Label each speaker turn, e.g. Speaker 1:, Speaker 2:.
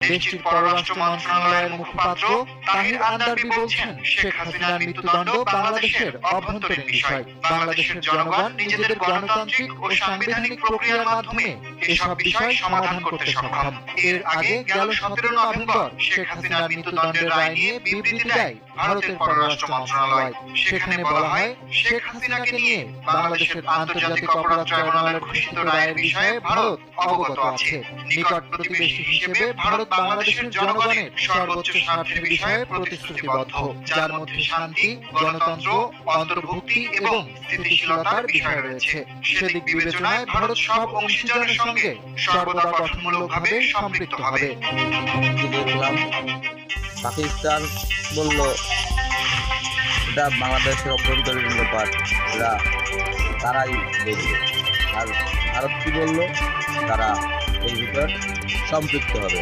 Speaker 1: দেশটির পররাষ্ট্র মন্ত্রণালয়ের মুখপাত্র তাহির আন্দারবি বলছেন, শেখ হাসিনার মৃত্যুদণ্ড বাংলাদেশের অভ্যন্তরীণ বিষয়। বাংলাদেশের জনগণ নিজেদের গণতান্ত্রিক ও সাংবিধানিক প্রক্রিয়ার মাধ্যমে এসব বিষয় সমাধান করতে সক্ষম। এর আগে গেল 17 নভেম্বর শেখ হাসিনার মৃত্যুদণ্ডের রায় নিয়ে বিবৃতি দেয় ভারতের পররাষ্ট্র মন্ত্রণালয়। সেখানে বলা হয়, শেখ হাসিনাকে নিয়ে বাংলাদেশের আন্তর্জাতিক অপরাধ ট্রাইব্যুনালের ঘোষিত রায়ের বিষয়ে ভারত অবগত আছে। নিকট প্রতিবেশী হিসেবে ভারত বাংলাদেশের জনগণের সর্বোচ্চ স্বার্থের বিষয়ে প্রতিশ্রুতিবদ্ধ, যার মধ্যে শান্তি, গণতন্ত্র, অন্তর্ভুক্তি এবং স্থিতিশীলতার বিষয় রয়েছে। সেদিক বিবেচনায় ভারত সব অংশীদারের সঙ্গে সর্বদা গঠনমূলকভাবে সম্পৃক্ত হবে।
Speaker 2: দেখলাম পাকিস্তান বলল এটা বাংলাদেশের অভ্যন্তরীণ ব্যাপার, এরা তারাই দেখবে। আর ভারত কি বলল, তারা এর ভিতর সম্পৃক্ত হবে।